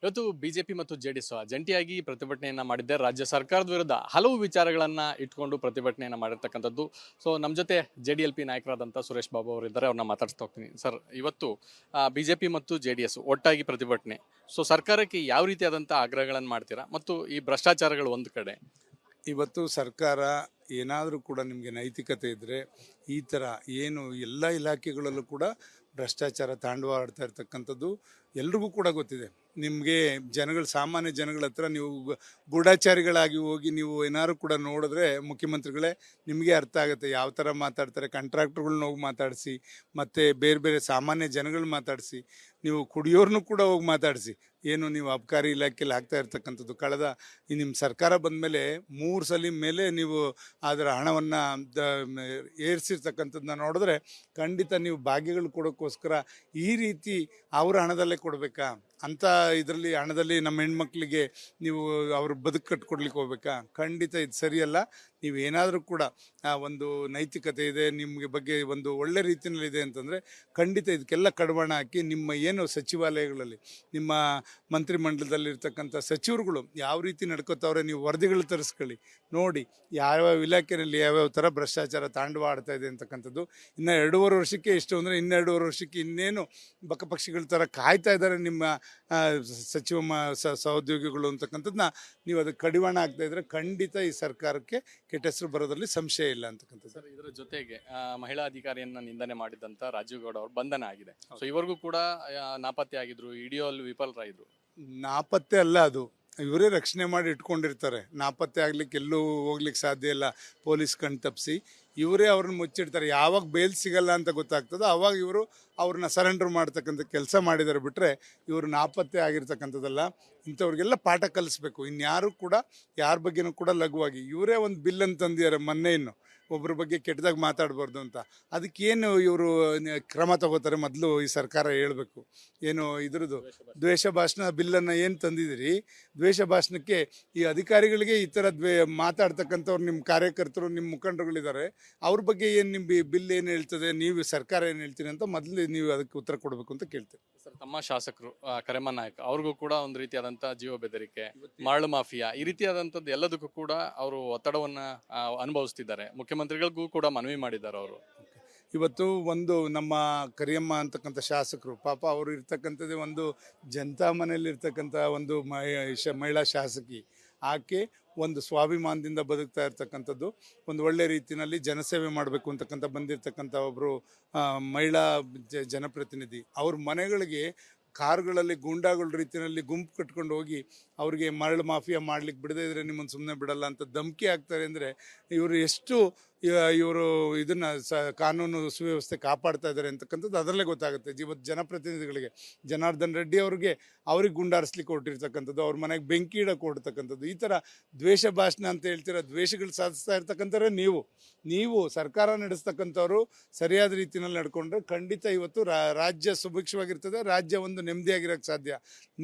ಇವತ್ತು ಬಿಜೆಪಿ ಮತ್ತು ಜೆಡಿಎಸ್ ಜಂಟಿಯಾಗಿ ಪ್ರತಿಭಟನೆಯನ್ನ ಮಾಡಿದ್ದೆ. ರಾಜ್ಯ ಸರ್ಕಾರದ ವಿರುದ್ಧ ಹಲವು ವಿಚಾರಗಳನ್ನ ಇಟ್ಕೊಂಡು ಪ್ರತಿಭಟನೆಯನ್ನ ಮಾಡಿರ್ತಕ್ಕಂಥದ್ದು. ಸೊ ನಮ್ಮ ಜೊತೆ ಜೆಡಿಎಲ್ಪಿ ನಾಯಕರಾದಂಥ ಸುರೇಶ್ ಬಾಬು ಅವರು ಇದ್ದಾರೆ. ಅವ್ರನ್ನ ಮಾತಾಡ್ಸ್ತಾ ಹೋಗ್ತೀನಿ. ಸರ್, ಇವತ್ತು ಬಿಜೆಪಿ ಮತ್ತು ಜೆಡಿಎಸ್ ಒಟ್ಟಾಗಿ ಪ್ರತಿಭಟನೆ. ಸೊ ಸರ್ಕಾರಕ್ಕೆ ಯಾವ ರೀತಿಯಾದಂಥ ಆಗ್ರಹಗಳನ್ನು ಮಾಡ್ತೀರಾ? ಮತ್ತು ಈ ಭ್ರಷ್ಟಾಚಾರಗಳು ಒಂದು ಕಡೆ, ಇವತ್ತು ಸರ್ಕಾರ ಏನಾದರೂ ಕೂಡ ನಿಮಗೆ ನೈತಿಕತೆ ಇದ್ದರೆ ಈ ಥರ ಏನು ಎಲ್ಲ ಇಲಾಖೆಗಳಲ್ಲೂ ಕೂಡ ಭ್ರಷ್ಟಾಚಾರ ತಾಂಡವಾಡ್ತಾ ಇರ್ತಕ್ಕಂಥದ್ದು ಎಲ್ರಿಗೂ ಕೂಡ ಗೊತ್ತಿದೆ. ನಿಮಗೆ ಸಾಮಾನ್ಯ ಜನಗಳ ಹತ್ರ ನೀವು ಗೂಢಾಚಾರಿಗಳಾಗಿ ಹೋಗಿ ನೀವು ಏನಾದ್ರು ಕೂಡ ನೋಡಿದ್ರೆ ಮುಖ್ಯಮಂತ್ರಿಗಳೇ ನಿಮಗೆ ಅರ್ಥ ಆಗುತ್ತೆ ಯಾವ ಥರ ಮಾತಾಡ್ತಾರೆ. ಕಾಂಟ್ರಾಕ್ಟರ್ಗಳ್ನ ಹೋಗಿ ಮಾತಾಡಿಸಿ, ಮತ್ತು ಬೇರೆ ಬೇರೆ ಸಾಮಾನ್ಯ ಜನಗಳು ಮಾತಾಡಿಸಿ, ನೀವು ಕುಡಿಯೋರ್ನು ಕೂಡ ಹೋಗಿ ಮಾತಾಡಿಸಿ. ಏನು ನೀವು ಅಬಕಾರಿ ಇಲಾಖೆಯಲ್ಲಿ ಆಗ್ತಾ ಇರ್ತಕ್ಕಂಥದ್ದು ಕಳೆದ ನಿಮ್ಮ ಸರ್ಕಾರ ಬಂದ ಮೇಲೆ 3 ಸಲ ಮೇಲೆ ನೀವು ಅದರ ಹಣವನ್ನು ಏರಿಸಿರ್ತಕ್ಕಂಥದ್ದನ್ನ ನೋಡಿದ್ರೆ ಖಂಡಿತ ನೀವು ಭಾಗ್ಯಗಳು ಕೊಡೋಕ್ಕೋಸ್ಕರ ಈ ರೀತಿ ಅವರ ಹಣದಲ್ಲೇ ಕೊಡಬೇಕಾ ಅಂತ ಇದರಲ್ಲಿ ಹಣದಲ್ಲಿ ನಮ್ಮ ಹೆಣ್ಮಕ್ಳಿಗೆ ನೀವು ಅವ್ರ ಬದುಕು ಕಟ್ಕೊಡ್ಲಿಕ್ಕೆ ಹೋಗ್ಬೇಕಾ? ಖಂಡಿತ ಇದು ಸರಿಯಲ್ಲ. ನೀವು ಏನಾದರೂ ಕೂಡ ಒಂದು ನೈತಿಕತೆ ಇದೆ, ನಿಮಗೆ ಬಗ್ಗೆ ಒಂದು ಒಳ್ಳೆ ರೀತಿಯಲ್ಲಿದೆ ಅಂತಂದರೆ ಖಂಡಿತ ಇದಕ್ಕೆಲ್ಲ ಕಡಿವಾಣ ಹಾಕಿ ನಿಮ್ಮ ಏನು ಸಚಿವಾಲಯಗಳಲ್ಲಿ ನಿಮ್ಮ ಮಂತ್ರಿಮಂಡಲದಲ್ಲಿರ್ತಕ್ಕಂಥ ಸಚಿವರುಗಳು ಯಾವ ರೀತಿ ನಡ್ಕೋತಾವ್ರೆ ನೀವು ವರದಿಗಳು ತರಿಸ್ಕೊಳ್ಳಿ, ನೋಡಿ ಯಾವ್ಯಾವ ಇಲಾಖೆಯಲ್ಲಿ ಯಾವ್ಯಾವ ಥರ ಭ್ರಷ್ಟಾಚಾರ ತಾಂಡವಾಡ್ತಾ ಇದೆ ಅಂತಕ್ಕಂಥದ್ದು. ಇನ್ನು 2.5 ವರ್ಷಕ್ಕೆ ಎಷ್ಟು ಅಂದರೆ ಇನ್ನು 2.5 ವರ್ಷಕ್ಕೆ ಇನ್ನೇನು ಬಕಪಕ್ಷಿಗಳ ಥರ ಕಾಯ್ತಾ ಇದ್ದಾರೆ ನಿಮ್ಮ ಸಹೋದ್ಯೋಗಿಗಳು ಅಂತಕ್ಕಂಥದ್ದನ್ನ ನೀವು ಅದಕ್ಕೆ ಕಡಿವಾಣ ಆಗ್ತಾ ಇದ್ರೆ ಖಂಡಿತ ಈ ಸರ್ಕಾರಕ್ಕೆ ಕೆಟ್ಟ ಹೆಸರು ಬರೋದ್ರಲ್ಲಿ ಸಂಶಯ ಇಲ್ಲ ಅಂತಕ್ಕಂಥದ್ದು. ಸರ್, ಇದರ ಜೊತೆಗೆ ಮಹಿಳಾ ಅಧಿಕಾರಿಯನ್ನ ನಿಂದನೆ ಮಾಡಿದಂತ ರಾಜೀವ್ ಗೌಡ ಅವರು ಬಂಧನ ಆಗಿದೆ. ಸೊ ಇವರಿಗೂ ಕೂಡ ನಾಪತ್ತೆ ಆಗಿದ್ರು, ಹಿಡಿಯೋಲ್ಲಿ ವಿಫಲರಾಗಿದ್ರು. ನಾಪತ್ತೆ ಅಲ್ಲ, ಅದು ಇವರೇ ರಕ್ಷಣೆ ಮಾಡಿ ಇಟ್ಕೊಂಡಿರ್ತಾರೆ. ನಾಪತ್ತೆ ಆಗ್ಲಿಕ್ಕೆ ಎಲ್ಲೂ ಹೋಗ್ಲಿಕ್ಕೆ ಸಾಧ್ಯ ಇಲ್ಲ. ಪೊಲೀಸ್ ಕಣ್ ತಪ್ಪಿಸಿ ಇವರೇ ಅವ್ರನ್ನ ಮುಚ್ಚಿಡ್ತಾರೆ. ಯಾವಾಗ ಬೇಲ್ ಸಿಗಲ್ಲ ಅಂತ ಗೊತ್ತಾಗ್ತದೋ ಆವಾಗ ಇವರು ಅವ್ರನ್ನ ಸರೆಂಡರ್ ಮಾಡ್ತಕ್ಕಂಥ ಕೆಲಸ ಮಾಡಿದ್ದಾರೆ. ಬಿಟ್ಟರೆ ಇವರು ನಾಪತ್ತೆ ಆಗಿರ್ತಕ್ಕಂಥದ್ದಲ್ಲ. ಇಂಥವ್ರಿಗೆಲ್ಲ ಪಾಠ ಕಲಿಸ್ಬೇಕು. ಇನ್ಯಾರು ಕೂಡ ಯಾರ ಬಗ್ಗೆನೂ ಕೂಡ ಲಘುವಾಗಿ ಇವರೇ ಒಂದು ಬಿಲ್ ಅಂತ ತಂದಿದ್ದಾರೆ ಮೊನ್ನೆ, ಇನ್ನು ಒಬ್ಬರ ಬಗ್ಗೆ ಕೆಟ್ಟದಾಗ ಮಾತಾಡಬಾರ್ದು ಅಂತ. ಅದಕ್ಕೇನು ಇವರು ಕ್ರಮ ತಗೋತಾರೆ ಮೊದಲು ಈ ಸರ್ಕಾರ ಹೇಳಬೇಕು. ಏನು ಇದ್ರದ್ದು ದ್ವೇಷ ಭಾಷಣ ಬಿಲ್ಲನ್ನು ಏನು ತಂದಿದ್ದೀರಿ, ದ್ವೇಷ ಭಾಷಣಕ್ಕೆ ಈ ಅಧಿಕಾರಿಗಳಿಗೆ ಈ ಥರ ಮಾತಾಡ್ತಕ್ಕಂಥವ್ರು ನಿಮ್ಮ ಕಾರ್ಯಕರ್ತರು ನಿಮ್ಮ ಮುಖಂಡರುಗಳಿದ್ದಾರೆ, ಅವ್ರ ಬಗ್ಗೆ ಏನು ನಿಮ್ಮ ಬಿಲ್ ಏನು ಹೇಳ್ತದೆ, ನೀವು ಸರ್ಕಾರ ಏನು ಹೇಳ್ತೀನಿ ಅಂತ ಮೊದಲು ನೀವು ಅದಕ್ಕೆ ಉತ್ತರ ಕೊಡಬೇಕು ಅಂತ ಕೇಳ್ತೀವಿ. ಸರ್, ತಮ್ಮ ಶಾಸಕರು ಕರೆಮ್ಮ ನಾಯಕ್ ಅವ್ರಿಗೂ ಕೂಡ ಒಂದು ರೀತಿಯಾದಂಥ ಜೀವ ಬೆದರಿಕೆ, ಮರಳು ಮಾಫಿಯಾ, ಈ ರೀತಿಯಾದಂಥದ್ದು ಎಲ್ಲದಕ್ಕೂ ಕೂಡ ಅವರು ಒತ್ತಡವನ್ನ ಅನುಭವಿಸ್ತಿದ್ದಾರೆ. ಮುಖ್ಯಮಂತ್ರಿಗಳಿಗೂ ಕೂಡ ಮನವಿ ಮಾಡಿದ್ದಾರೆ ಅವರು. ಇವತ್ತು ಒಂದು ನಮ್ಮ ಕರಿಯಮ್ಮ ಅಂತಕ್ಕಂಥ ಶಾಸಕರು ಪಾಪ ಅವರು ಇರ್ತಕ್ಕಂಥದ್ದೇ ಒಂದು ಜನತಾ ಮನೆಯಲ್ಲಿರ್ತಕ್ಕಂಥ ಒಂದು ಮಹಿಳಾ ಶಾಸಕಿ. ಆಕೆ ಒಂದು ಸ್ವಾಭಿಮಾನದಿಂದ ಬದುಕ್ತಾ ಇರ್ತಕ್ಕಂಥದ್ದು, ಒಂದು ಒಳ್ಳೆ ರೀತಿಯಲ್ಲಿ ಜನಸೇವೆ ಮಾಡಬೇಕು ಅಂತಕ್ಕಂಥ ಬಂದಿರತಕ್ಕಂಥ ಒಬ್ಬರು ಮಹಿಳಾ ಜನಪ್ರತಿನಿಧಿ. ಅವ್ರ ಮನೆಗಳಿಗೆ ಕಾರ್ಗಳಲ್ಲಿ ಗೂಂಡಾಗಳ ರೀತಿಯಲ್ಲಿ ಗುಂಪು ಕಟ್ಕೊಂಡು ಹೋಗಿ ಅವ್ರಿಗೆ ಮರಳು ಮಾಫಿಯಾ ಮಾಡ್ಲಿಕ್ಕೆ ಬಿಡದೇ ಇದ್ರೆ ನಿಮ್ಮನ್ನು ಸುಮ್ಮನೆ ಬಿಡಲ್ಲ ಅಂತ ಧಮಕಿ ಹಾಕ್ತಾರೆ. ಅಂದರೆ ಇವರು ಎಷ್ಟು ಇವರು ಇದನ್ನು ಕಾನೂನು ಸುವ್ಯವಸ್ಥೆ ಕಾಪಾಡ್ತಾ ಇದ್ದಾರೆ ಅಂತಕ್ಕಂಥದ್ದು ಅದರಲ್ಲೇ ಗೊತ್ತಾಗುತ್ತೆ. ಇವತ್ತು ಜನಪ್ರತಿನಿಧಿಗಳಿಗೆ ಜನಾರ್ದನ್ ರೆಡ್ಡಿ ಅವ್ರಿಗೆ ಗುಂಡಾರಿಸ್ಲಿಕ್ಕೆ ಹೊರಟಿರ್ತಕ್ಕಂಥದ್ದು, ಅವ್ರ ಮನೆಗೆ ಬೆಂಕಿ ಇಡಕ್ಕೆ ಹೊರಡ್ತಕ್ಕಂಥದ್ದು, ಈ ಥರ ದ್ವೇಷ ಭಾಷಣ ಅಂತ ಹೇಳ್ತೀರ. ದ್ವೇಷಗಳು ಸಾಧಿಸ್ತಾ ಇರ್ತಕ್ಕಂಥವ್ರೆ ನೀವು ಸರ್ಕಾರ ನಡೆಸ್ತಕ್ಕಂಥವ್ರು ಸರಿಯಾದ ರೀತಿಯಲ್ಲಿ ನಡ್ಕೊಂಡ್ರೆ ಖಂಡಿತ ಇವತ್ತು ರಾಜ್ಯ ಸುಭಿಕ್ಷವಾಗಿರ್ತದೆ, ರಾಜ್ಯ ಒಂದು ನೆಮ್ಮದಿಯಾಗಿರೋಕ್ಕೆ ಸಾಧ್ಯ.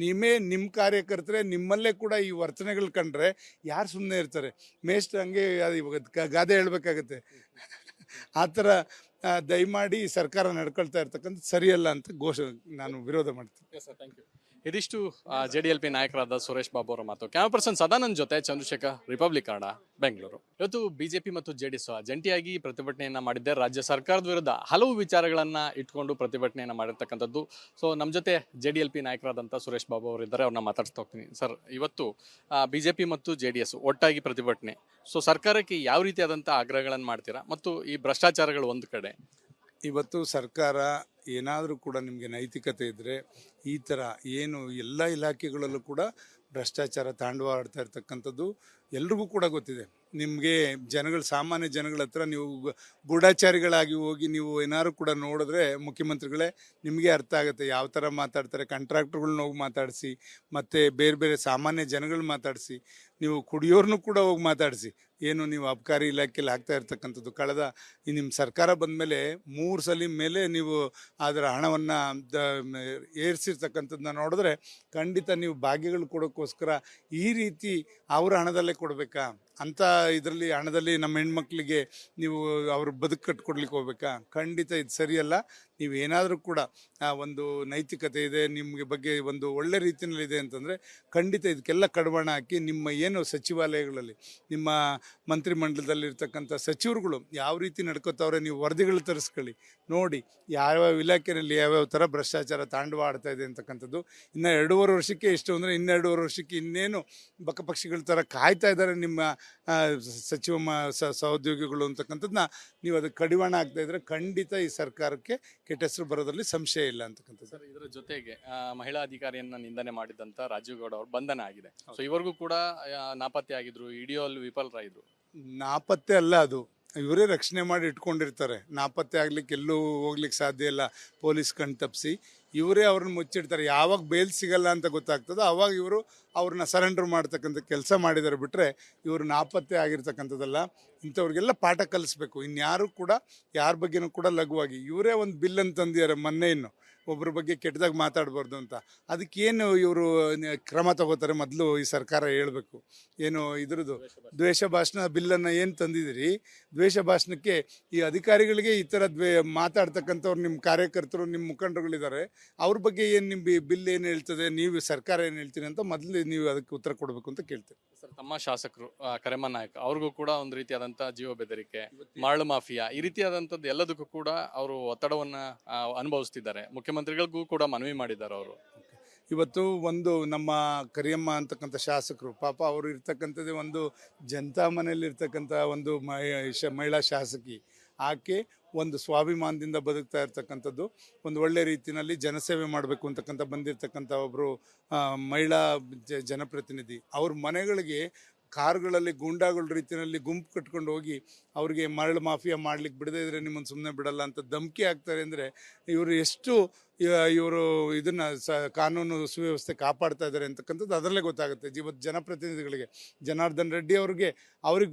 ನಿಮ್ಮ ಕಾರ್ಯಕರ್ತರೆ ನಿಮ್ಮಲ್ಲೇ ಕೂಡ ಈ ವರ್ತನೆಗಳು ಕಂಡ್ರೆ ಯಾರು ಸುಮ್ಮನೆ ಇರ್ತಾರೆ? ಮೇಷ್ಟ್ರು ಹಂಗೆ ಗಾದೆ ಹೇಳ್ಬೇಕಾಗತ್ತೆ. ಆ ಥರ ದಯಮಾಡಿ ಸರ್ಕಾರ ನಡ್ಕೊಳ್ತಾ ಇರ್ತಕ್ಕಂಥ ಸರಿಯಲ್ಲ ಅಂತ ನಾನು ವಿರೋಧ ಮಾಡ್ತೀನಿ. ಇದಿಷ್ಟು ಜೆಡಿಎಲ್ಪಿ ನಾಯಕರಾದ ಸುರೇಶ್ ಬಾಬು ಅವರ ಮಾತು. ಕ್ಯಾಮರಾ ಪರ್ಸನ್ ಸದಾನಂದ್ ಜೊತೆ ಚಂದ್ರಶೇಖರ್, ರಿಪಬ್ಲಿಕ್ ಕನ್ನಡ, ಬೆಂಗಳೂರು. ಇವತ್ತು ಬಿಜೆಪಿ ಮತ್ತು ಜೆಡಿಎಸ್ ಜಂಟಿಯಾಗಿ ಪ್ರತಿಭಟನೆಯನ್ನ ಮಾಡಿದ್ದೆ. ರಾಜ್ಯ ಸರ್ಕಾರದ ವಿರುದ್ಧ ಹಲವು ವಿಚಾರಗಳನ್ನ ಇಟ್ಕೊಂಡು ಪ್ರತಿಭಟನೆಯನ್ನ ಮಾಡಿರ್ತಕ್ಕಂಥದ್ದು. ಸೊ ನಮ್ಮ ಜೊತೆ ಜೆಡಿಎಲ್ಪಿ ನಾಯಕರಾದಂಥ ಸುರೇಶ್ ಬಾಬು ಅವರು ಇದ್ದಾರೆ. ಅವ್ರನ್ನ ಮಾತಾಡ್ಸ್ತಾ ಹೋಗ್ತೀನಿ. ಸರ್, ಇವತ್ತು ಬಿಜೆಪಿ ಮತ್ತು ಜೆಡಿಎಸ್ ಒಟ್ಟಾಗಿ ಪ್ರತಿಭಟನೆ. ಸೊ ಸರ್ಕಾರಕ್ಕೆ ಯಾವ ರೀತಿಯಾದಂಥ ಆಗ್ರಹಗಳನ್ನು ಮಾಡ್ತೀರಾ? ಮತ್ತು ಈ ಭ್ರಷ್ಟಾಚಾರಗಳು ಒಂದು ಕಡೆ, ಇವತ್ತು ಸರ್ಕಾರ ಏನಾದರೂ ಕೂಡ ನಿಮಗೆ ನೈತಿಕತೆ ಇದ್ದರೆ ಈ ಥರ ಏನು ಎಲ್ಲ ಇಲಾಖೆಗಳಲ್ಲೂ ಕೂಡ ಭ್ರಷ್ಟಾಚಾರ ತಾಂಡವಾಡ್ತಾ ಇರ್ತಕ್ಕಂಥದ್ದು ಎಲ್ರಿಗೂ ಕೂಡ ಗೊತ್ತಿದೆ. ನಿಮಗೆ ಸಾಮಾನ್ಯ ಜನಗಳ ಹತ್ರ ನೀವು ಗೂಢಾಚಾರಿಗಳಾಗಿ ಹೋಗಿ ನೀವು ಏನಾದ್ರು ಕೂಡ ನೋಡಿದ್ರೆ ಮುಖ್ಯಮಂತ್ರಿಗಳೇ ನಿಮಗೆ ಅರ್ಥ ಆಗುತ್ತೆ ಯಾವ ಥರ ಮಾತಾಡ್ತಾರೆ. ಕಾಂಟ್ರಾಕ್ಟರ್ಗಳ್ನ ಹೋಗಿ ಮಾತಾಡಿಸಿ, ಮತ್ತು ಬೇರೆ ಬೇರೆ ಸಾಮಾನ್ಯ ಜನಗಳು ಮಾತಾಡಿಸಿ, ನೀವು ಕುಡಿಯೋರ್ನು ಕೂಡ ಹೋಗಿ ಮಾತಾಡಿಸಿ. ಏನು ನೀವು ಅಬಕಾರಿ ಇಲಾಖೆಯಲ್ಲಿ ಆಗ್ತಾ ಇರ್ತಕ್ಕಂಥದ್ದು ಕಳೆದ ನಿಮ್ಮ ಸರ್ಕಾರ ಬಂದ ಮೇಲೆ 3 ಸಲ ಮೇಲೆ ನೀವು ಅದರ ಹಣವನ್ನು ಏರಿಸಿರ್ತಕ್ಕಂಥದ್ದನ್ನ ನೋಡಿದ್ರೆ ಖಂಡಿತ ನೀವು ಭಾಗ್ಯಗಳು ಕೊಡೋಕ್ಕೋಸ್ಕರ ಈ ರೀತಿ ಅವರ ಹಣದಲ್ಲೇ ಕೊಡಬೇಕಾ ಅಂತ ಇದರಲ್ಲಿ ಹಣದಲ್ಲಿ ನಮ್ಮ ಹೆಣ್ಮಕ್ಳಿಗೆ ನೀವು ಅವ್ರ ಬದುಕು ಕಟ್ಕೊಡ್ಲಿಕ್ಕೆ ಹೋಗ್ಬೇಕಾ? ಖಂಡಿತ ಇದು ಸರಿಯಲ್ಲ. ನೀವೇನಾದರೂ ಕೂಡ ಒಂದು ನೈತಿಕತೆ ಇದೆ, ನಿಮಗೆ ಬಗ್ಗೆ ಒಂದು ಒಳ್ಳೆ ರೀತಿಯಲ್ಲಿದೆ ಅಂತಂದರೆ ಖಂಡಿತ ಇದಕ್ಕೆಲ್ಲ ಕಡಿವಾಣ ಹಾಕಿ ನಿಮ್ಮ ಏನು ಸಚಿವಾಲಯಗಳಲ್ಲಿ ನಿಮ್ಮ ಮಂತ್ರಿಮಂಡಲದಲ್ಲಿರ್ತಕ್ಕಂಥ ಸಚಿವರುಗಳು ಯಾವ ರೀತಿ ನಡ್ಕೋತಾವ್ರೆ ನೀವು ವರದಿಗಳು ತರಿಸ್ಕೊಳ್ಳಿ, ನೋಡಿ ಯಾವ್ಯಾವ ಇಲಾಖೆಯಲ್ಲಿ ಯಾವ್ಯಾವ ಥರ ಭ್ರಷ್ಟಾಚಾರ ತಾಂಡವ ಆಡ್ತಾ ಇದೆ ಅಂತಕ್ಕಂಥದ್ದು. ಇನ್ನು 2.5 ವರ್ಷಕ್ಕೆ ಎಷ್ಟು ಅಂದರೆ ಇನ್ನು 2.5 ವರ್ಷಕ್ಕೆ ಇನ್ನೇನು ಬಕಪಕ್ಷಿಗಳ ಥರ ಕಾಯ್ತಾ ಇದ್ದಾರೆ ನಿಮ್ಮ ಸಚಿವ ಸಹೋದ್ಯೋಗಿಗಳು ಅಂತಕ್ಕಂಥದ್ದನ್ನ ನೀವು ಅದಕ್ಕೆ ಕಡಿವಾಣ ಆಗ್ತಾ ಇದ್ರೆ ಖಂಡಿತ ಈ ಸರ್ಕಾರಕ್ಕೆ ಕೆಟ್ಟ ಹೆಸರು ಬರೋದ್ರಲ್ಲಿ ಸಂಶಯ ಇಲ್ಲ ಅಂತಕ್ಕಂಥದ್ದು. ಸರ್, ಇದರ ಜೊತೆಗೆ ಮಹಿಳಾ ಅಧಿಕಾರಿಯನ್ನ ನಿಂದನೆ ಮಾಡಿದಂತ ರಾಜೀವ್ ಗೌಡ ಅವರು ಬಂಧನ ಆಗಿದೆ. ಸೊ ಇವರಿಗೂ ಕೂಡ ನಾಪತ್ತೆ ಆಗಿದ್ರು, ಹಿಡಿಯೋಲ್ಲಿ ವಿಫಲರಾಗಿದ್ರು. ನಾಪತ್ತೆ ಅಲ್ಲ, ಅದು ಇವರೇ ರಕ್ಷಣೆ ಮಾಡಿ ಇಟ್ಕೊಂಡಿರ್ತಾರೆ. ನಾಪತ್ತೆ ಆಗ್ಲಿಕ್ಕೆ ಎಲ್ಲೂ ಹೋಗ್ಲಿಕ್ಕೆ ಸಾಧ್ಯ ಇಲ್ಲ. ಪೊಲೀಸ್ ಕಣ್ ತಪ್ಪಿಸಿ ಇವರೇ ಅವ್ರನ್ನ ಮುಚ್ಚಿಡ್ತಾರೆ. ಯಾವಾಗ ಬೇಲ್ ಸಿಗಲ್ಲ ಅಂತ ಗೊತ್ತಾಗ್ತದೋ ಆವಾಗ ಇವರು ಅವ್ರನ್ನ ಸರೆಂಡರ್ ಮಾಡ್ತಕ್ಕಂಥ ಕೆಲಸ ಮಾಡಿದ್ದಾರೆ. ಬಿಟ್ಟರೆ ಇವರು ನಾಪತ್ತೆ ಆಗಿರ್ತಕ್ಕಂಥದ್ದಲ್ಲ. ಇಂಥವ್ರಿಗೆಲ್ಲ ಪಾಠ ಕಲಿಸ್ಬೇಕು. ಇನ್ಯಾರು ಕೂಡ ಯಾರ ಬಗ್ಗೆನೂ ಕೂಡ ಲಘುವಾಗಿ ಇವರೇ ಒಂದು ಬಿಲ್ ಅಂತ ತಂದಿದ್ದಾರೆ ಮೊನ್ನೆ, ಇನ್ನು ಒಬ್ಬರ ಬಗ್ಗೆ ಕೆಟ್ಟದಾಗ ಮಾತಾಡಬಾರ್ದು ಅಂತ. ಅದಕ್ಕೇನು ಇವರು ಕ್ರಮ ತಗೋತಾರೆ ಮೊದಲು ಈ ಸರ್ಕಾರ ಹೇಳಬೇಕು. ಏನು ಇದ್ರದ್ದು ದ್ವೇಷ ಭಾಷಣ ಬಿಲ್ಲನ್ನು ಏನು ತಂದಿದ್ದೀರಿ, ದ್ವೇಷ ಭಾಷಣಕ್ಕೆ ಈ ಅಧಿಕಾರಿಗಳಿಗೆ ಈ ಥರ ಮಾತಾಡ್ತಕ್ಕಂಥವ್ರು ನಿಮ್ಮ ಕಾರ್ಯಕರ್ತರು ನಿಮ್ಮ ಮುಖಂಡರುಗಳಿದ್ದಾರೆ, ಅವ್ರ ಬಗ್ಗೆ ಏನು ನಿಮ್ಮ ಬಿಲ್ ಏನು ಹೇಳ್ತದೆ, ನೀವು ಸರ್ಕಾರ ಏನು ಹೇಳ್ತೀನಿ ಅಂತ ಮೊದಲು ನೀವು ಅದಕ್ಕೆ ಉತ್ತರ ಕೊಡಬೇಕು ಅಂತ ಕೇಳ್ತೇವೆ. ಸರ್, ತಮ್ಮ ಶಾಸಕರು ಕರೆಮ್ಮ ನಾಯಕ್ ಅವ್ರಿಗೂ ಕೂಡ ಒಂದು ರೀತಿಯಾದಂಥ ಜೀವ ಬೆದರಿಕೆ, ಮರಳು ಮಾಫಿಯಾ, ಈ ರೀತಿಯಾದಂಥದ್ದು ಎಲ್ಲದಕ್ಕೂ ಕೂಡ ಅವರು ಒತ್ತಡವನ್ನ ಅನುಭವಿಸ್ತಿದ್ದಾರೆ. ಮುಖ್ಯಮಂತ್ರಿಗಳಿಗೂ ಕೂಡ ಮನವಿ ಮಾಡಿದ್ದಾರೆ ಅವರು. ಇವತ್ತು ಒಂದು ನಮ್ಮ ಕರಿಯಮ್ಮ ಅಂತಕ್ಕಂಥ ಶಾಸಕರು ಪಾಪ ಅವರು ಇರ್ತಕ್ಕಂಥದ್ದೇ ಒಂದು ಜನತಾ ಮನೆಯಲ್ಲಿ ಇರ್ತಕ್ಕಂಥ ಒಂದು ಮಹಿಳಾ ಶಾಸಕಿ. ಆಕೆ ಒಂದು ಸ್ವಾಭಿಮಾನದಿಂದ ಬದುಕ್ತಾ ಇರ್ತಕ್ಕಂಥದ್ದು, ಒಂದು ಒಳ್ಳೆ ರೀತಿಯಲ್ಲಿ ಜನಸೇವೆ ಮಾಡಬೇಕು ಅಂತಕ್ಕಂಥ ಬಂದಿರತಕ್ಕಂಥ ಒಬ್ಬರು ಮಹಿಳಾ ಜನಪ್ರತಿನಿಧಿ. ಅವ್ರ ಮನೆಗಳಿಗೆ ಕಾರ್ಗಳಲ್ಲಿ ಗೂಂಡಾಗಳ ರೀತಿಯಲ್ಲಿ ಗುಂಪು ಕಟ್ಕೊಂಡು ಹೋಗಿ ಅವ್ರಿಗೆ ಮರಳು ಮಾಫಿಯಾ ಮಾಡ್ಲಿಕ್ಕೆ ಬಿಡದೇ ಇದ್ರೆ ನಿಮ್ಮನ್ನು ಸುಮ್ಮನೆ ಬಿಡಲ್ಲ ಅಂತ ಧಮಕಿ ಹಾಕ್ತಾರೆ. ಅಂದರೆ ಇವರು ಎಷ್ಟು ಇವರು ಇದನ್ನು ಕಾನೂನು ಸುವ್ಯವಸ್ಥೆ ಕಾಪಾಡ್ತಾ ಇದ್ದಾರೆ ಅಂತಕ್ಕಂಥದ್ದು ಅದರಲ್ಲೇ ಗೊತ್ತಾಗುತ್ತೆ. ಇವತ್ತು ಜನಪ್ರತಿನಿಧಿಗಳಿಗೆ ಜನಾರ್ದನ್ ರೆಡ್ಡಿ ಅವ್ರಿಗೆ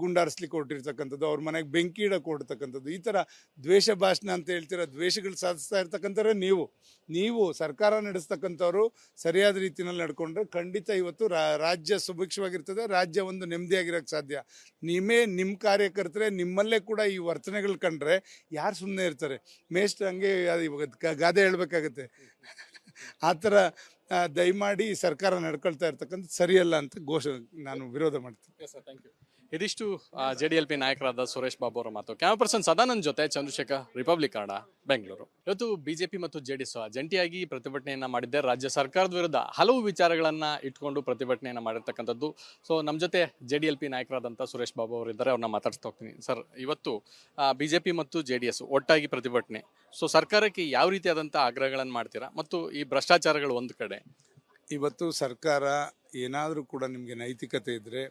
ಗುಂಡಾರಿಸ್ಲಿಕ್ಕೆ ಹೊರಟಿರ್ತಕ್ಕಂಥದ್ದು, ಅವ್ರ ಮನೆಗೆ ಬೆಂಕಿ ಇಡಕ್ಕೆ ಹೊರಡ್ತಕ್ಕಂಥದ್ದು, ಈ ಥರ ದ್ವೇಷ ಭಾಷಣ ಅಂತ ಹೇಳ್ತೀರ. ದ್ವೇಷಗಳು ಸಾಧಿಸ್ತಾ ಇರ್ತಕ್ಕಂಥವ್ರೆ ನೀವು ಸರ್ಕಾರ ನಡೆಸ್ತಕ್ಕಂಥವ್ರು ಸರಿಯಾದ ರೀತಿಯಲ್ಲಿ ನಡ್ಕೊಂಡ್ರೆ ಖಂಡಿತ ಇವತ್ತು ರಾಜ್ಯ ಸುಭಿಕ್ಷವಾಗಿರ್ತದೆ, ರಾಜ್ಯ ಒಂದು ನೆಮ್ಮದಿಯಾಗಿರೋಕ್ಕೆ ಸಾಧ್ಯ. ನಿಮ್ಮ ಕಾರ್ಯಕರ್ತರೆ ನಿಮ್ಮಲ್ಲೇ ಕೂಡ ಈ ವರ್ತನೆಗಳು ಕಂಡ್ರೆ ಯಾರು ಸುಮ್ಮನೆ ಇರ್ತಾರೆ? ಮೇಷ್ಟ್ರು ಹಂಗೆ ಗಾದೆ ಹೇಳ್ಬೇಕಾಗತ್ತೆ. ಆ ಥರ ದಯಮಾಡಿ ಸರ್ಕಾರ ನಡ್ಕೊಳ್ತಾ ಇರ್ತಕ್ಕಂಥ ಸರಿಯಲ್ಲ ಅಂತ ನಾನು ವಿರೋಧ ಮಾಡ್ತೀನಿ. ಇದಿಷ್ಟು JDLP ನಾಯಕರಾದ ಸುರೇಶ್ ಬಾಬು ಅವರ ಮಾತು. ಕ್ಯಾಮರಾ ಪರ್ಸನ್ ಸದಾನಂದ್ ಜೊತೆ ಚಂದ್ರಶೇಖರ್, ರಿಪಬ್ಲಿಕ್ ಕನ್ನಡ, ಬೆಂಗಳೂರು. ಇವತ್ತು ಬಿಜೆಪಿ ಮತ್ತು JDS ಜಂಟಿಯಾಗಿ ಪ್ರತಿಭಟನೆಯನ್ನ ಮಾಡಿದ್ದೆ. ರಾಜ್ಯ ಸರ್ಕಾರದ ವಿರುದ್ಧ ಹಲವು ವಿಚಾರಗಳನ್ನ ಇಟ್ಕೊಂಡು ಪ್ರತಿಭಟನೆಯನ್ನ ಮಾಡಿರ್ತಕ್ಕಂಥದ್ದು. ಸೊ ನಮ್ಮ ಜೊತೆ JDLP ನಾಯಕರಾದಂಥ ಸುರೇಶ್ ಬಾಬು ಅವರು ಇದ್ದಾರೆ, ಅವ್ರನ್ನ ಮಾತಾಡ್ತಾ ಹೋಗ್ತೀನಿ. ಸರ್, ಇವತ್ತು ಬಿಜೆಪಿ ಮತ್ತು JDS ಒಟ್ಟಾಗಿ ಪ್ರತಿಭಟನೆ. ಸೊ ಸರ್ಕಾರಕ್ಕೆ ಯಾವ ರೀತಿಯಾದಂಥ ಆಗ್ರಹಗಳನ್ನು ಮಾಡ್ತೀರಾ? ಮತ್ತು ಈ ಭ್ರಷ್ಟಾಚಾರಗಳು ಒಂದು ಕಡೆ, ಇವತ್ತು ಸರ್ಕಾರ ಏನಾದರೂ ಕೂಡ ನಿಮಗೆ ನೈತಿಕತೆ ಇದ್ದರೆ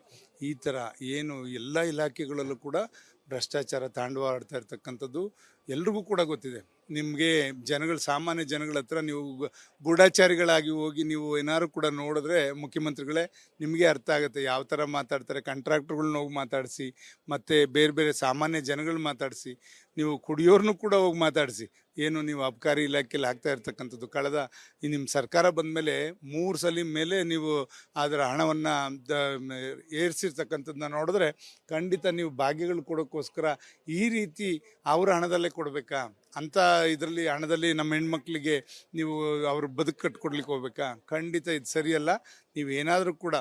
ಈ ಥರ ಏನು ಎಲ್ಲ ಇಲಾಖೆಗಳಲ್ಲೂ ಕೂಡ ಭ್ರಷ್ಟಾಚಾರ ತಾಂಡವ ಆಡ್ತಾ ಇರ್ತಕ್ಕಂಥದ್ದು ಎಲ್ರಿಗೂ ಕೂಡ ಗೊತ್ತಿದೆ. ನಿಮಗೆ ಸಾಮಾನ್ಯ ಜನಗಳ ಹತ್ರ ನೀವು ಗೂಢಾಚಾರಿಗಳಾಗಿ ಹೋಗಿ ನೀವು ಏನಾದ್ರು ಕೂಡ ನೋಡಿದ್ರೆ ಮುಖ್ಯಮಂತ್ರಿಗಳೇ ನಿಮಗೆ ಅರ್ಥ ಆಗುತ್ತೆ ಯಾವ ಥರ ಮಾತಾಡ್ತಾರೆ. ಕಾಂಟ್ರಾಕ್ಟರ್ಗಳ್ನ ಹೋಗಿ ಮಾತಾಡಿಸಿ, ಮತ್ತು ಬೇರೆ ಸಾಮಾನ್ಯ ಜನಗಳು ಮಾತಾಡಿಸಿ, ನೀವು ಕುಡಿಯೋರ್ನು ಕೂಡ ಹೋಗಿ ಮಾತಾಡಿಸಿ. ಏನು ನೀವು ಅಬಕಾರಿ ಇಲಾಖೆಯಲ್ಲಿ ಆಗ್ತಾ ಇರ್ತಕ್ಕಂಥದ್ದು ಕಳೆದ ನಿಮ್ಮ ಸರ್ಕಾರ ಬಂದ ಮೇಲೆ 3 ಸಲ ಮೇಲೆ ನೀವು ಅದರ ಹಣವನ್ನು ಏರಿಸಿರ್ತಕ್ಕಂಥದ್ದನ್ನ ನೋಡಿದ್ರೆ ಖಂಡಿತ ನೀವು ಭಾಗ್ಯಗಳು ಕೊಡೋಕ್ಕೋಸ್ಕರ ಈ ರೀತಿ ಅವರ ಹಣದಲ್ಲೇ ಕೊಡಬೇಕಾ ಅಂತ ಇದರಲ್ಲಿ ಹಣದಲ್ಲಿ ನಮ್ಮ ಹೆಣ್ಮಕ್ಳಿಗೆ ನೀವು ಅವ್ರ ಬದುಕು ಕಟ್ಕೊಡ್ಲಿಕ್ಕೆ ಹೋಗ್ಬೇಕಾ? ಖಂಡಿತ ಇದು ಸರಿಯಲ್ಲ. ನೀವೇನಾದರೂ ಕೂಡ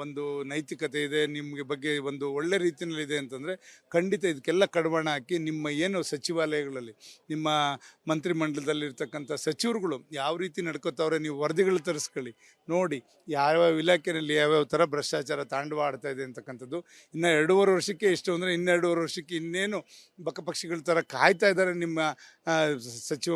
ಒಂದು ನೈತಿಕತೆ ಇದೆ, ನಿಮಗೆ ಬಗ್ಗೆ ಒಂದು ಒಳ್ಳೆ ರೀತಿಯಲ್ಲಿದೆ ಅಂತಂದರೆ ಖಂಡಿತ ಇದಕ್ಕೆಲ್ಲ ಕಡಿವಾಣ ಹಾಕಿ ನಿಮ್ಮ ಏನು ಸಚಿವಾಲಯಗಳಲ್ಲಿ ನಿಮ್ಮ ಮಂತ್ರಿಮಂಡಲದಲ್ಲಿರ್ತಕ್ಕಂಥ ಸಚಿವರುಗಳು ಯಾವ ರೀತಿ ನಡ್ಕೋತಾವ್ರೆ ನೀವು ವರದಿಗಳು ತರಿಸ್ಕೊಳ್ಳಿ, ನೋಡಿ ಯಾವ್ಯಾವ ಇಲಾಖೆಯಲ್ಲಿ ಯಾವ್ಯಾವ ಥರ ಭ್ರಷ್ಟಾಚಾರ ತಾಂಡವ ಆಡ್ತಾ ಇದೆ ಅಂತಕ್ಕಂಥದ್ದು. ಇನ್ನು 2.5 ವರ್ಷಕ್ಕೆ ಎಷ್ಟು ಅಂದರೆ ಇನ್ನು 2.5 ವರ್ಷಕ್ಕೆ ಇನ್ನೇನು ಬಕಪಕ್ಷಿಗಳ ಥರ ಕಾಯ್ತಾ ಇದ್ದಾರೆ ನಿಮ್ಮ ಸಚಿವ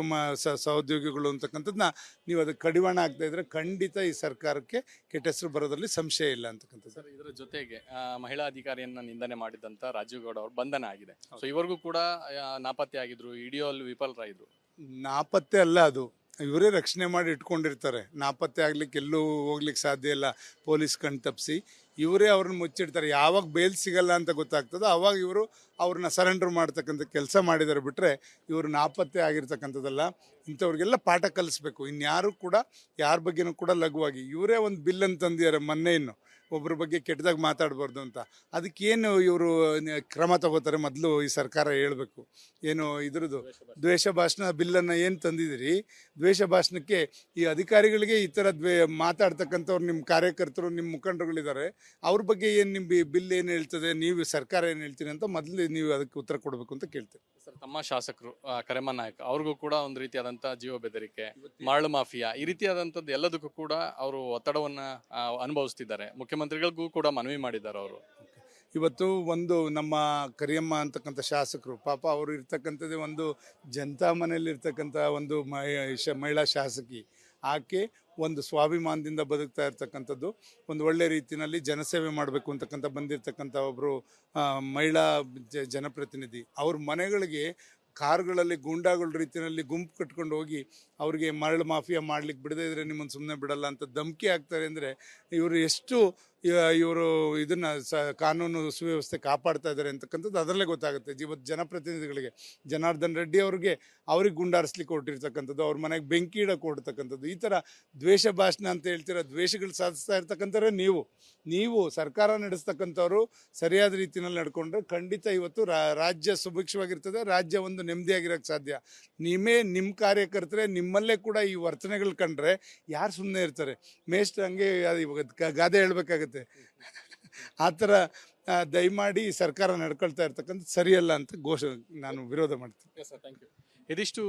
ಸಹೋದ್ಯೋಗಿಗಳು ಅಂತಕ್ಕಂಥದ್ದನ್ನ ನೀವು ಅದಕ್ಕೆ ಕಡಿವಾಣ ಆಗ್ತಾ ಇದ್ರೆ ಖಂಡಿತ ಈ ಸರ್ಕಾರಕ್ಕೆ ಕೆಟ್ಟ ಹೆಸರು ಬರೋದ್ರಲ್ಲಿ ಸಂಶಯ ಇಲ್ಲ ಅಂತಕ್ಕಂಥದ್ದು. ಸರ್, ಇದರ ಜೊತೆಗೆ ಮಹಿಳಾ ಅಧಿಕಾರಿಯನ್ನ ನಿಂದನೆ ಮಾಡಿದಂತ ರಾಜೀವ್ ಗೌಡ ಅವರು ಬಂಧನ ಆಗಿದೆ. ಸೊ ಇವರಿಗೂ ಕೂಡ ನಾಪತ್ತೆ ಆಗಿದ್ರು, ಹಿಡಿಯೋಲ್ಲಿ ವಿಫಲರಾಗಿದ್ರು. ನಾಪತ್ತೆ ಅಲ್ಲ, ಅದು ಇವರೇ ರಕ್ಷಣೆ ಮಾಡಿ ಇಟ್ಕೊಂಡಿರ್ತಾರೆ. ನಾಪತ್ತೆ ಆಗ್ಲಿಕ್ಕೆ ಎಲ್ಲೂ ಹೋಗ್ಲಿಕ್ಕೆ ಸಾಧ್ಯ ಇಲ್ಲ. ಪೊಲೀಸ್ ಕಣ್ ತಪ್ಪಿಸಿ ಇವರೇ ಅವ್ರನ್ನ ಮುಚ್ಚಿಡ್ತಾರೆ. ಯಾವಾಗ ಬೇಲ್ ಸಿಗಲ್ಲ ಅಂತ ಗೊತ್ತಾಗ್ತದೋ ಆವಾಗ ಇವರು ಅವ್ರನ್ನ ಸರೆಂಡರ್ ಮಾಡ್ತಕ್ಕಂಥ ಕೆಲಸ ಮಾಡಿದ್ದಾರೆ. ಬಿಟ್ಟರೆ ಇವರು ನಾಪತ್ತೆ ಆಗಿರ್ತಕ್ಕಂಥದ್ದಲ್ಲ. ಇಂಥವ್ರಿಗೆಲ್ಲ ಪಾಠ ಕಲಿಸ್ಬೇಕು. ಇನ್ಯಾರು ಕೂಡ ಯಾರ ಬಗ್ಗೆನೂ ಕೂಡ ಲಘುವಾಗಿ ಇವರೇ ಒಂದು ಬಿಲ್ ಅಂತ ತಂದಿದ್ದಾರೆ ಮೊನ್ನೆ, ಇನ್ನು ಒಬ್ಬರ ಬಗ್ಗೆ ಕೆಟ್ಟದಾಗಿ ಮಾತಾಡಬಾರ್ದು ಅಂತ. ಅದಕ್ಕೇನು ಇವರು ಕ್ರಮ ತಗೋತಾರೆ ಮೊದಲು ಈ ಸರ್ಕಾರ ಹೇಳಬೇಕು. ಏನು ಇದ್ರದ್ದು ದ್ವೇಷ ಭಾಷಣ ಬಿಲ್ಲನ್ನು ಏನು ತಂದಿದ್ದೀರಿ, ದ್ವೇಷ ಭಾಷಣಕ್ಕೆ ಈ ಅಧಿಕಾರಿಗಳಿಗೆ ಈ ಥರ ಮಾತಾಡ್ತಕ್ಕಂಥವ್ರು ನಿಮ್ಮ ಕಾರ್ಯಕರ್ತರು, ನಿಮ್ಮ ಮುಖಂಡರುಗಳಿದ್ದಾರೆ, ಅವ್ರ ಬಗ್ಗೆ ಏನು ನಿಮ್ಮ ಬಿಲ್ ಏನು ಹೇಳ್ತದೆ, ನೀವು ಸರ್ಕಾರ ಏನು ಹೇಳ್ತೀನಿ ಅಂತ ಮೊದಲು ನೀವು ಅದಕ್ಕೆ ಉತ್ತರ ಕೊಡಬೇಕು ಅಂತ ಕೇಳ್ತೇವೆ. ಸರ್, ತಮ್ಮ ಶಾಸಕರು ಕರೆಮ್ಮ ನಾಯಕ್ ಅವ್ರಿಗೂ ಕೂಡ ಒಂದು ರೀತಿಯಾದಂಥ ಜೀವ ಬೆದರಿಕೆ, ಮರಳು ಮಾಫಿಯಾ, ಈ ರೀತಿಯಾದಂಥದ್ದು ಎಲ್ಲದಕ್ಕೂ ಕೂಡ ಅವರು ಒತ್ತಡವನ್ನ ಅನುಭವಿಸ್ತಿದ್ದಾರೆ. ಮುಖ್ಯಮಂತ್ರಿಗಳಿಗೂ ಕೂಡ ಮನವಿ ಮಾಡಿದ್ದಾರೆ ಅವರು. ಇವತ್ತು ಒಂದು ನಮ್ಮ ಕರಿಯಮ್ಮ ಅಂತಕ್ಕಂಥ ಶಾಸಕರು ಪಾಪ ಅವರು ಇರ್ತಕ್ಕಂಥದ್ದೇ ಒಂದು ಜನತಾ ಮನೆಯಲ್ಲಿ ಇರ್ತಕ್ಕಂಥ ಒಂದು ಮಹಿಳಾ ಶಾಸಕಿ. ಆಕೆ ಒಂದು ಸ್ವಾಭಿಮಾನದಿಂದ ಬದುಕ್ತಾ ಇರ್ತಕ್ಕಂಥದ್ದು, ಒಂದು ಒಳ್ಳೆ ರೀತಿಯಲ್ಲಿ ಜನಸೇವೆ ಮಾಡಬೇಕು ಅಂತಕ್ಕಂಥ ಬಂದಿರತಕ್ಕಂಥ ಒಬ್ಬರು ಮಹಿಳಾ ಜನಪ್ರತಿನಿಧಿ. ಅವ್ರ ಮನೆಗಳಿಗೆ ಕಾರ್ಗಳಲ್ಲಿ ಗೂಂಡಾಗಳ ರೀತಿಯಲ್ಲಿ ಗುಂಪು ಕಟ್ಕೊಂಡು ಹೋಗಿ ಅವ್ರಿಗೆ ಮರಳು ಮಾಫಿಯಾ ಮಾಡ್ಲಿಕ್ಕೆ ಬಿಡದೇ ಇದ್ರೆ ನಿಮ್ಮನ್ನು ಸುಮ್ಮನೆ ಬಿಡಲ್ಲ ಅಂತ ಧಮಕಿ ಹಾಕ್ತಾರೆ. ಅಂದರೆ ಇವರು ಎಷ್ಟು ಇವರು ಇದನ್ನು ಕಾನೂನು ಸುವ್ಯವಸ್ಥೆ ಕಾಪಾಡ್ತಾ ಇದ್ದಾರೆ ಅಂತಕ್ಕಂಥದ್ದು ಅದರಲ್ಲೇ ಗೊತ್ತಾಗುತ್ತೆ. ಇವತ್ತು ಜನಪ್ರತಿನಿಧಿಗಳಿಗೆ ಜನಾರ್ದನ್ ರೆಡ್ಡಿ ಅವ್ರಿಗೆ ಗುಂಡಾರಿಸ್ಲಿಕ್ಕೆ ಹೊರಟಿರ್ತಕ್ಕಂಥದ್ದು, ಅವ್ರ ಮನೆಗೆ ಬೆಂಕಿ ಇಡಕ್ಕೆ ಹೊರಡ್ತಕ್ಕಂಥದ್ದು, ಈ ಥರ ದ್ವೇಷ ಭಾಷಣ ಅಂತ ಹೇಳ್ತೀರ, ದ್ವೇಷಗಳು ಸಾಧಿಸ್ತಾ ಇರ್ತಕ್ಕಂಥವ್ರೆ ನೀವು ಸರ್ಕಾರ ನಡೆಸ್ತಕ್ಕಂಥವ್ರು ಸರಿಯಾದ ರೀತಿಯಲ್ಲಿ ನಡ್ಕೊಂಡ್ರೆ ಖಂಡಿತ ಇವತ್ತು ರಾಜ್ಯ ಸುಭಿಕ್ಷವಾಗಿರ್ತದೆ, ರಾಜ್ಯ ಒಂದು ನೆಮ್ಮದಿಯಾಗಿರೋಕ್ಕೆ ಸಾಧ್ಯ. ನಿಮ್ಮ ಕಾರ್ಯಕರ್ತರೆ ನಿಮ್ಮಲ್ಲೇ ಕೂಡ ಈ ವರ್ತನೆಗಳು ಕಂಡ್ರೆ ಯಾರು ಸುಮ್ಮನೆ ಇರ್ತಾರೆ? ಮೇಷ್ಟ್ರು ಹಂಗೆ ಗಾದೆ ಹೇಳ್ಬೇಕಾಗತ್ತೆ. ಆ ಥರ ದಯಮಾಡಿ ಸರ್ಕಾರ ನಡ್ಕೊಳ್ತಾ ಇರ್ತಕ್ಕಂಥ ಸರಿಯಲ್ಲ ಅಂತ ನಾನು ವಿರೋಧ ಮಾಡ್ತೀನಿ. ಇದಿಷ್ಟು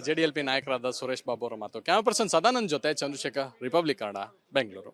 JDLP ನಾಯಕರಾದ ಸುರೇಶ್ ಬಾಬು ಅವರ ಮಾತು. ಕ್ಯಾಮರಾ ಪರ್ಸನ್ ಸದಾನಂದ್ ಜೊತೆ ಚಂದ್ರಶೇಖರ್, ರಿಪಬ್ಲಿಕ್ ಕನ್ನಡ, ಬೆಂಗಳೂರು.